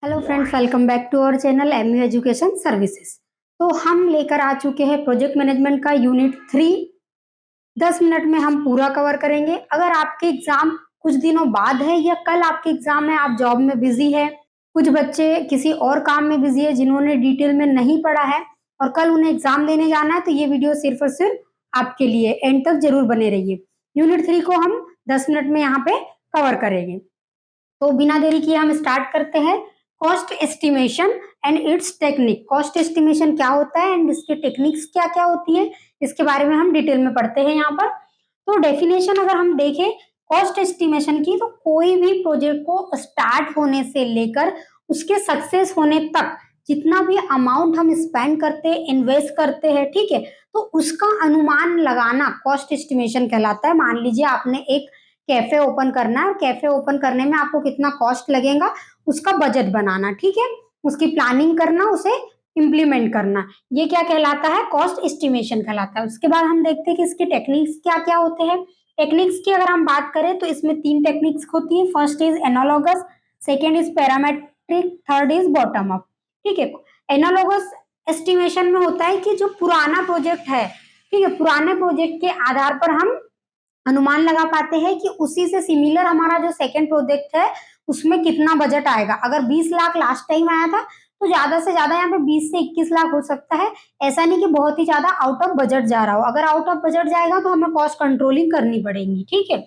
Hello friends, welcome back to our channel MU education services. तो हम लेकर आ चुके हैं प्रोजेक्ट मैनेजमेंट का यूनिट 3। 10 मिनट में हम पूरा कवर करेंगे। अगर आपके एग्जाम कुछ दिनों बाद है या कल आपके एग्जाम है, आप जॉब में बिजी है, कुछ बच्चे किसी और काम में बिजी है जिन्होंने डिटेल में नहीं पढ़ा है और कल उन्हें एग्जाम देने जाना है, तो ये वीडियो सिर्फ और सिर्फ आपके लिए। एंड तक जरूर बने रहिए। यूनिट 3 को हम 10 मिनट में यहाँ पे कवर करेंगे। तो बिना देरी किए हम स्टार्ट करते हैं। Cost estimation and it's technique. Cost estimation क्या होता है एंड इसके टेक्निक्स क्या क्या होती है, इसके बारे में हम डिटेल में पढ़ते हैं यहाँ पर। तो डेफिनेशन अगर हम देखें कॉस्ट एस्टिमेशन की, तो कोई भी प्रोजेक्ट को स्टार्ट होने से लेकर उसके सक्सेस होने तक जितना भी अमाउंट हम स्पेंड करते हैं, इन्वेस्ट करते हैं, ठीक है, तो उसका अनुमान लगाना कॉस्ट एस्टिमेशन कहलाता है। मान लीजिए आपने एक कैफे ओपन करना है और कैफे ओपन करने में आपको कितना कॉस्ट लगेगा उसका बजट बनाना, ठीक है, उसकी प्लानिंग करना, उसे इम्प्लीमेंट करना, ये क्या कहलाता है? कॉस्ट एस्टिमेशन कहलाता है। उसके बाद हम देखते हैं कि इसके टेक्निक्स क्या क्या होते हैं। टेक्निक्स की अगर हम बात करें तो इसमें 3 टेक्निक्स होती है। First is analogous, second is parametric, third is bottom up, ठीक है। एनालॉगस एस्टिमेशन में होता है कि जो पुराना प्रोजेक्ट है, ठीक है, पुराने प्रोजेक्ट के आधार पर हम अनुमान लगा पाते हैं कि उसी से सिमिलर हमारा जो सेकंड प्रोजेक्ट है उसमें कितना बजट आएगा। अगर 20 लाख लास्ट टाइम आया था तो ज्यादा से ज्यादा यहाँ पे 20 से 21 लाख हो सकता है। ऐसा नहीं कि बहुत ही ज्यादा आउट ऑफ बजट जा रहा हो। अगर आउट ऑफ बजट जाएगा तो हमें कॉस्ट कंट्रोलिंग करनी पड़ेगी, ठीक है।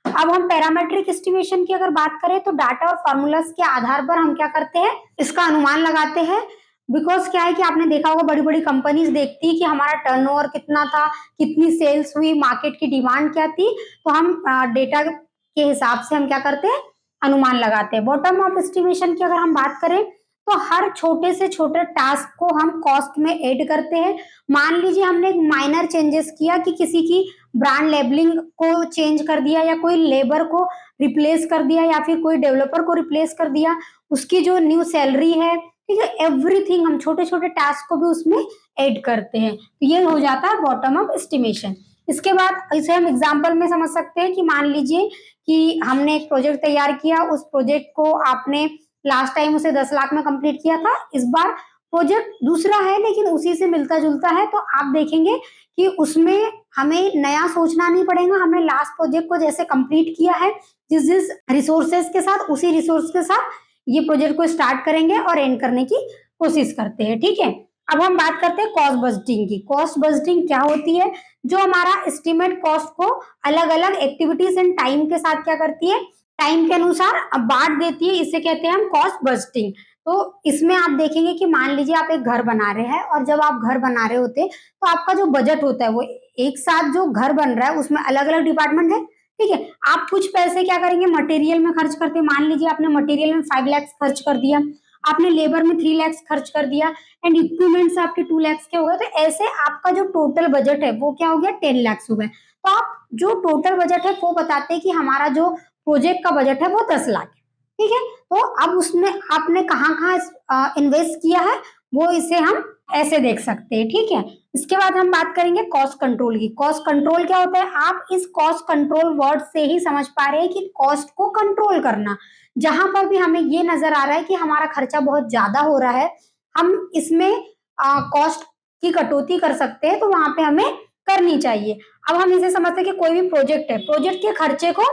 अब हम पैरामेट्रिक एस्टिमेशन की अगर बात करें तो डाटा और फॉर्मूलास के आधार पर हम क्या करते हैं, इसका अनुमान लगाते हैं। बिकॉज क्या है कि आपने देखा होगा बड़ी बड़ी कंपनीज देखती है कि हमारा टर्नओवर कितना था, कितनी सेल्स हुई, मार्केट की डिमांड क्या थी, तो हम डेटा के हिसाब से हम क्या करते हैं, अनुमान लगाते हैं। बॉटम अप एस्टिमेशन की अगर हम बात करें तो हर छोटे से छोटे टास्क को हम कॉस्ट में ऐड करते हैं। मान लीजिए हमने एक माइनर चेंजेस किया कि किसी की ब्रांड लेबलिंग को चेंज कर दिया या कोई लेबर को रिप्लेस कर दिया या फिर कोई डेवलपर को रिप्लेस कर दिया, उसकी जो न्यू सैलरी है, ठीक है, एवरीथिंग हम छोटे छोटे टास्क को भी उसमें ऐड करते हैं। तो ये हो जाता है बॉटम अप एस्टिमेशन। इसके बाद इसे हम एग्जांपल में समझ सकते हैं कि मान लीजिए कि हमने एक प्रोजेक्ट तैयार किया, उस प्रोजेक्ट को आपने लास्ट टाइम उसे 10 लाख में कंप्लीट किया था। इस बार प्रोजेक्ट दूसरा है लेकिन उसी से मिलता जुलता है, तो आप देखेंगे कि उसमें हमें नया सोचना नहीं पड़ेगा। हमें लास्ट प्रोजेक्ट को जैसे कंप्लीट किया है जिस जिस रिसोर्सेज के साथ, उसी रिसोर्स के साथ ये प्रोजेक्ट को स्टार्ट करेंगे और एंड करने की कोशिश करते हैं, ठीक है। अब हम बात करते हैं कॉस्ट बजटिंग की। कॉस्ट बजटिंग क्या होती है? जो हमारा एस्टिमेट कॉस्ट को अलग अलग एक्टिविटीज एंड टाइम के साथ क्या करती है, टाइम के अनुसार बांट देती है। इसे कहते हैं हम कॉस्ट बजटिंग। तो इसमें आप देखेंगे कि मान लीजिए आप एक घर बना रहे हैं और जब आप घर बना रहे होते तो आपका जो बजट होता है वो एक साथ जो घर बन रहा है उसमें अलग अलग डिपार्टमेंट है, ठीक है। आप कुछ पैसे क्या करेंगे, मटेरियल में खर्च करते हैं। मान लीजिए आपने मटेरियल में 5 लाख खर्च कर दिया, आपने लेबर में 3 लाख खर्च कर दिया एंड इक्विपमेंट से आपके 2 लाख के हो गए, तो ऐसे आपका जो टोटल बजट है वो क्या हो गया, 10 लाख हो गए। तो आप जो टोटल बजट है वो बताते हैं कि हमारा जो प्रोजेक्ट का बजट है वो 10 लाख है, ठीक है। तो अब उसमें आपने कहाँ कहाँ इन्वेस्ट किया है वो इसे हम ऐसे देख सकते हैं, ठीक है। इसके बाद हम बात करेंगे कॉस्ट कंट्रोल की। कॉस्ट कंट्रोल क्या होता है? आप इस कॉस्ट कंट्रोल वर्ड से ही समझ पा रहे हैं कि कॉस्ट को कंट्रोल करना। जहां पर भी हमें ये नजर आ रहा है कि हमारा खर्चा बहुत ज्यादा हो रहा है, हम इसमें कॉस्ट की कटौती कर सकते हैं, तो वहां पे हमें करनी चाहिए। अब हम इसे समझते हैं कि कोई भी प्रोजेक्ट है, प्रोजेक्ट के खर्चे को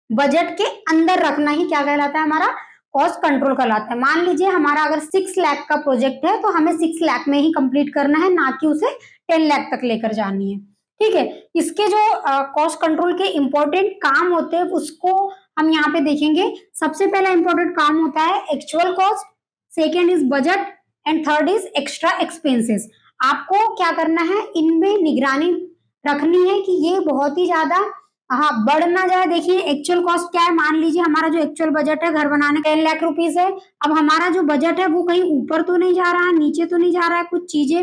बजट के अंदर रखना ही क्या कहलाता है, हमारा कॉस्ट कंट्रोल कहलाता है। मान लीजिए हमारा अगर 6 लाख का प्रोजेक्ट है तो हमें 6 लाख में ही कंप्लीट करना है, ना कि उसे 10 लाख तक लेकर जानी है, ठीक है। इसके जो कॉस्ट कंट्रोल के इंपॉर्टेंट काम होते हैं उसको हम यहाँ पे देखेंगे। सबसे पहला इंपॉर्टेंट काम होता है actual cost, second is budget and third is extra expenses. आपको क्या करना है, इनमें निगरानी रखनी है कि ये बहुत ही ज्यादा हाँ बढ़ ना जाए। देखिए एक्चुअल कॉस्ट क्या है, मान लीजिए हमारा जो एक्चुअल बजट है घर बनाने 10 लाख रुपीस है। अब हमारा जो बजट है वो कहीं ऊपर तो नहीं जा रहा है, नीचे तो नहीं जा रहा है, कुछ चीजें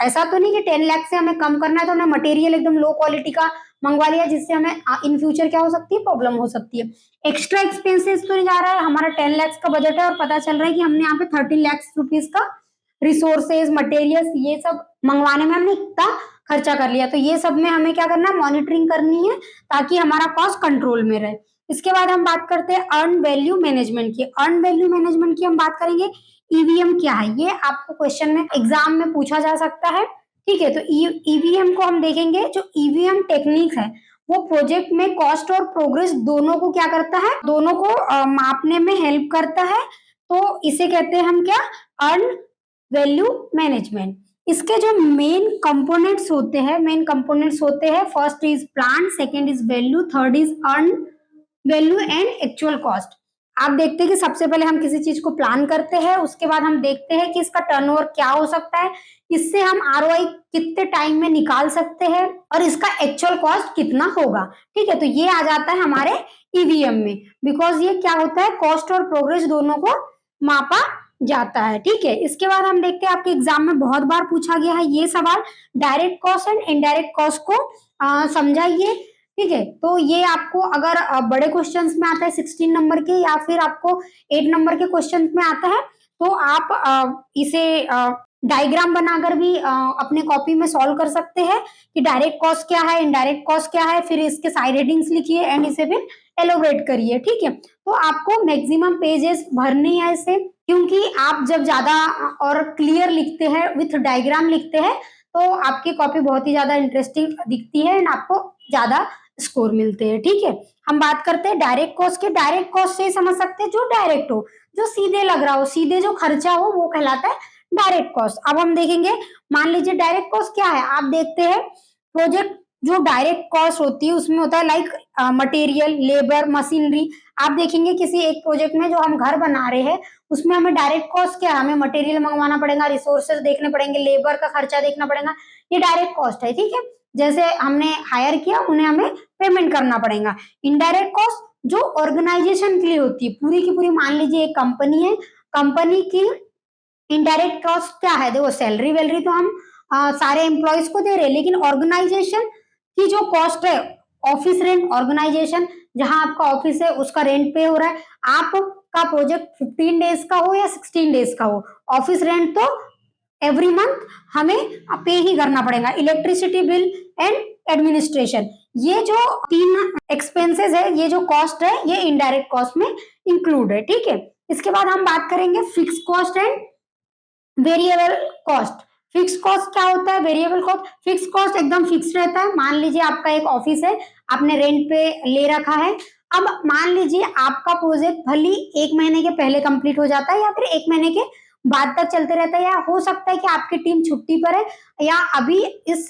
ऐसा तो नहीं कि 10 लाख से हमें कम करना है तो हमने मटेरियल एकदम लो क्वालिटी का मंगवा लिया जिससे हमें इन फ्यूचर क्या हो सकती है, प्रॉब्लम हो सकती है। एक्स्ट्रा एक्सपेंसेस तो नहीं जा रहा है, हमारा 10 लाख का बजट है और पता चल रहा है कि हमने यहाँ पे 13 लाख रुपीस का रिसोर्सेज मटेरियल्स ये सब मंगवाने में हमने इतना खर्चा कर लिया। तो ये सब में हमें क्या करना है, मॉनिटरिंग करनी है ताकि हमारा कॉस्ट कंट्रोल में रहे। इसके बाद हम बात करते हैं अर्न वैल्यू मैनेजमेंट की। अर्न वैल्यू मैनेजमेंट की हम बात करेंगे। ईवीएम क्या है, ये आपको क्वेश्चन में एग्जाम में पूछा जा सकता है। ठीक है, तो ईवीएम को हम देखेंगे। जो ईवीएम टेक्निक है वो प्रोजेक्ट में कॉस्ट और प्रोग्रेस दोनों को क्या करता है, दोनों को मापने में हेल्प करता है। तो इसे कहते हैं हम क्या, अर्न वैल्यू मैनेजमेंट। इसके जो मेन कंपोनेंट्स होते हैं, first is plan, second is value, third is earn value and actual cost. आप देखते हैं कि सबसे पहले हम किसी चीज को प्लान करते हैं, उसके बाद हम देखते हैं कि इसका टर्नओवर क्या हो सकता है, इससे हम आरओआई कितने टाइम में निकाल सकते हैं और इसका एक्चुअल कॉस्ट कितना होगा। ठीक है, तो ये आ जाता है हमारे ईवीएम में, बिकॉज ये क्या होता है, कॉस्ट और प्रोग्रेस दोनों को मापा जाता है। ठीक है, इसके बाद हम देखते हैं, आपके एग्जाम में बहुत बार पूछा गया है ये सवाल, direct cost and indirect cost को समझाइए। ठीक है, तो ये आपको अगर बड़े क्वेश्चंस में आता है 16 नंबर के, या फिर आपको 8 नंबर के क्वेश्चंस में आता है, तो आप इसे डायग्राम बनाकर भी अपने कॉपी में सॉल्व कर सकते हैं कि डायरेक्ट कॉस्ट क्या है, इनडायरेक्ट कॉस्ट क्या है, फिर इसके साइड हेडिंग्स लिखिए एंड इसे फिर एलोबरेट करिए। ठीक है, तो आपको मैक्सिमम पेजेस भरने हैं इसे, क्योंकि आप जब ज्यादा और क्लियर लिखते हैं, विथ डायग्राम लिखते हैं, तो आपकी कॉपी बहुत ही ज्यादा इंटरेस्टिंग दिखती है एंड आपको ज्यादा स्कोर मिलते हैं। ठीक है, हम बात करते हैं डायरेक्ट कॉस्ट के। डायरेक्ट कॉस्ट से समझ सकते हैं जो डायरेक्ट हो, जो सीधे लग रहा हो, सीधे जो खर्चा हो, वो कहलाता है डायरेक्ट कॉस्ट। अब हम देखेंगे, मान लीजिए डायरेक्ट कॉस्ट क्या है, आप देखते हैं प्रोजेक्ट जो डायरेक्ट कॉस्ट होती है उसमें होता है लाइक मटेरियल, लेबर, मशीनरी। आप देखेंगे किसी एक प्रोजेक्ट में जो हम घर बना रहे हैं, उसमें हमें डायरेक्ट कॉस्ट क्या है, हमें मटेरियल मंगवाना पड़ेगा, रिसोर्सेज देखने पड़ेंगे, लेबर का खर्चा देखना पड़ेगा, ये डायरेक्ट कॉस्ट है। ठीक है, जैसे हमने हायर किया, उन्हें हमें पेमेंट करना पड़ेगा। इनडायरेक्ट कॉस्ट जो ऑर्गेनाइजेशन के लिए होती है, पूरी की पूरी, मान लीजिए एक कंपनी है, कंपनी की इनडायरेक्ट कॉस्ट क्या है, देखो सैलरी वैलरी तो हम सारे एम्प्लॉयज को दे रहे हैं, लेकिन ऑर्गेनाइजेशन की जो कॉस्ट है, ऑफिस रेंट, ऑर्गेनाइजेशन जहां आपका ऑफिस है उसका रेंट पे हो रहा है, आपका प्रोजेक्ट 15 डेज का हो या 16 डेज का हो, ऑफिस रेंट तो एवरी मंथ हमें पे ही करना पड़ेगा। इलेक्ट्रिसिटी बिल एंड एडमिनिस्ट्रेशन, ये जो 3 एक्सपेंसेस है, ये जो कॉस्ट है, ये इनडायरेक्ट कॉस्ट में इंक्लूड है। ठीक है, इसके बाद हम बात करेंगे fix cost and variable cost. Fix cost क्या होता है, वेरिएबल कॉस्ट, फिक्स कॉस्ट एकदम फिक्स रहता है। मान लीजिए आपका एक ऑफिस है, आपने रेंट पे ले रखा है, अब मान लीजिए आपका प्रोजेक्ट भले 1 महीने के पहले कंप्लीट हो जाता है या फिर 1 महीने के बाद तक चलते रहता है, या हो सकता है कि आपकी टीम छुट्टी पर है, या अभी इस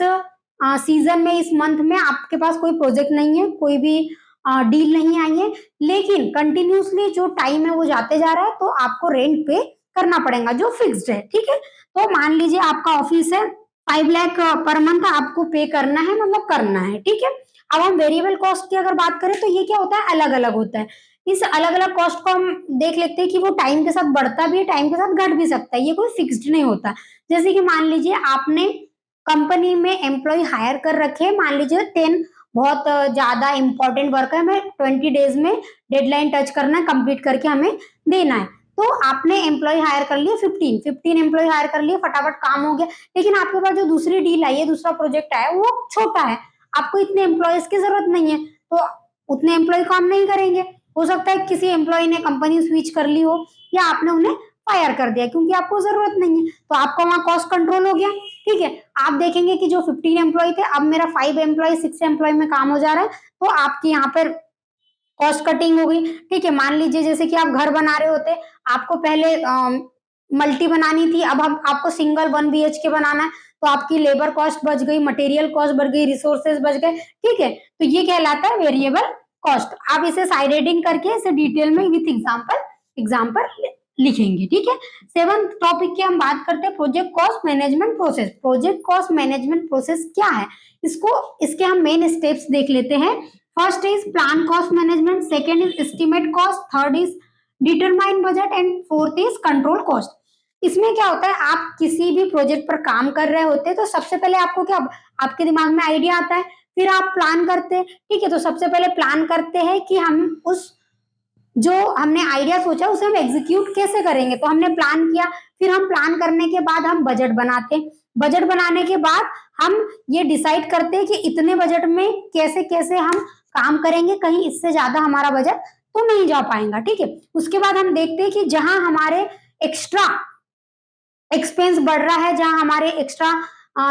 सीजन में, इस मंथ में आपके पास कोई प्रोजेक्ट नहीं है, कोई भी डील नहीं आई है, लेकिन कंटिन्यूसली जो टाइम है वो जाते जा रहा है, तो आपको रेंट पे करना पड़ेगा जो फिक्स्ड है। ठीक है, तो मान लीजिए आपका ऑफिस है, 5 लाख पर मंथ आपको पे करना है, मतलब करना है। ठीक है, अब हम वेरिएबल कॉस्ट की अगर बात करें, तो ये क्या होता है, अलग अलग होता है। इस अलग अलग कॉस्ट को हम देख लेते हैं कि वो टाइम के साथ बढ़ता भी है, टाइम के साथ घट भी सकता है, ये कोई फिक्स्ड नहीं होता। जैसे कि मान लीजिए आपने कंपनी में एम्प्लॉय हायर कर रखे, मान लीजिए 10 बहुत ज्यादा इंपॉर्टेंट वर्क है, हमें 20 डेज में डेडलाइन टच करना है, कंप्लीट करके हमें देना है, तो आपने एम्प्लॉय हायर कर लिए 15 एम्प्लॉय हायर कर लिए, फटाफट काम हो गया, लेकिन आपके पास जो दूसरी डील आई है, दूसरा प्रोजेक्ट आया, वो छोटा है, आपको इतने एम्प्लॉयज की जरूरत नहीं है, तो उतने एम्प्लॉय काम नहीं करेंगे। हो सकता है किसी एम्प्लॉय ने कंपनी स्विच कर ली हो, या आपने उन्हें फायर कर दिया क्योंकि आपको जरूरत नहीं है, तो आपका वहां कॉस्ट कंट्रोल हो गया। ठीक है, आप देखेंगे कि जो 15 एम्प्लॉय थे, अब मेरा 5 एम्प्लॉय 6 एम्प्लॉय में काम हो जा रहा है, तो आपकी यहाँ पर कॉस्ट कटिंग हो गई। ठीक है, मान लीजिए जैसे कि आप घर बना रहे होते, आपको पहले मल्टी बनानी थी, अब हम आपको सिंगल 1 BHK बनाना है, तो आपकी लेबर कॉस्ट बच गई, मटेरियल कॉस्ट बढ़ गई, रिसोर्सेज बच गए। ठीक है, तो ये कहलाता है वेरिएबल कॉस्ट। आप इसे साइड हेडिंग करके इसे डिटेल में विथ एग्जाम्पल लिखेंगे। ठीक है, 7th टॉपिक की हम बात करते हैं, project cost management process. Project cost management process क्या है, इसके हम मेन स्टेप्स देख लेते हैं। First is plan cost management, second is estimate cost, third is determine budget and fourth is control cost. इसमें क्या होता है, आप किसी भी प्रोजेक्ट पर काम कर रहे होते हैं, तो सबसे पहले आपको क्या, आपके दिमाग में आइडिया आता है, फिर आप प्लान करते हैं। ठीक है, तो सबसे पहले प्लान करते हैं कि हम उस जो हमने आइडिया सोचा उसे हम एग्जीक्यूट कैसे करेंगे, तो हमने प्लान किया, फिर हम प्लान करने के बाद हम बजट बनाते हैं, बजट बनाने के बाद हम ये डिसाइड करते हैं कि इतने बजट में कैसे कैसे हम काम करेंगे, कहीं इससे ज्यादा हमारा बजट तो नहीं जा पाएगा। ठीक है, उसके बाद हम देखते हैं कि जहां हमारे एक्स्ट्रा एक्सपेंस बढ़ रहा है, जहां हमारे एक्स्ट्रा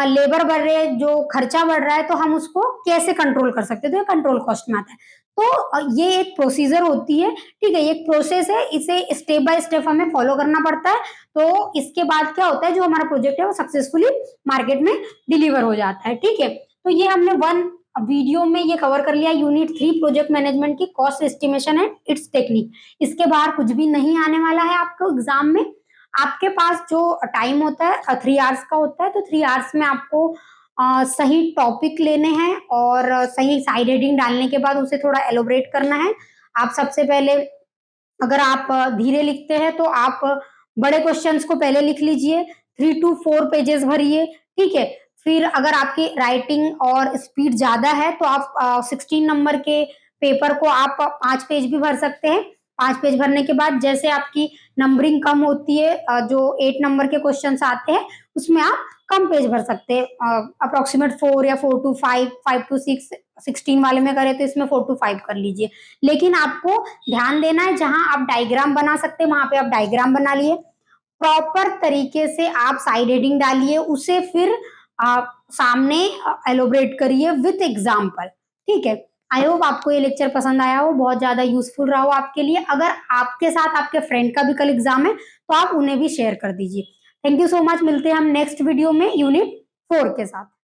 लेबर बढ़ रहे हैं, जो खर्चा बढ़ रहा है, तो हम उसको कैसे कंट्रोल कर सकते हैं, तो ये कंट्रोल कॉस्ट में आता है। तो ये एक प्रोसीजर होती है, ठीक है, ये एक प्रोसेस है, इसे स्टेप बाय स्टेप हमें फॉलो करना पड़ता है। तो इसके बाद क्या होता है, जो हमारा प्रोजेक्ट है वो सक्सेसफुली मार्केट में डिलीवर हो जाता है। ठीक है, तो ये हमने वन वीडियो में ये कवर कर लिया, यूनिट 3 प्रोजेक्ट मैनेजमेंट की cost estimation and it's technique. इसके बाहर कुछ भी नहीं आने वाला है आपको एग्जाम में। आपके पास जो टाइम होता है 3 आवर्स का होता है, तो 3 आवर्स में आपको सही टॉपिक लेने हैं और सही साइड हेडिंग डालने के बाद उसे थोड़ा एलोबरेट करना है। आप सबसे पहले, अगर आप धीरे लिखते हैं तो आप बड़े क्वेश्चंस को पहले लिख लीजिए, 3 to 4 पेजेस भरिए। ठीक है, फिर अगर आपकी राइटिंग और स्पीड ज्यादा है तो आप 16 नंबर के पेपर को आप 5 पेज भी भर सकते हैं। 5 पेज भरने के बाद जैसे आपकी नंबरिंग कम होती है, जो 8 नंबर के क्वेश्चन आते हैं उसमें आप कम पेज भर सकते हैं, अप्रोक्सीमेट 4 या 4 to 5, 5 to 6, 16 वाले में करें तो इसमें 4 to 5 कर लीजिए। लेकिन आपको ध्यान देना है, जहां आप डायग्राम बना सकते हैं वहां पे आप डायग्राम बना लिए, प्रॉपर तरीके से आप साइड हेडिंग डालिए, उसे फिर आप सामने एलोबरेट करिए विथ एग्जाम्पल। ठीक है, आई होप आपको ये लेक्चर पसंद आया हो, बहुत ज्यादा यूजफुल रहा हो आपके लिए। अगर आपके साथ आपके फ्रेंड का भी कल एग्जाम है तो आप उन्हें भी शेयर कर दीजिए। थैंक यू सो मच, मिलते हैं हम नेक्स्ट वीडियो में यूनिट 4 के साथ।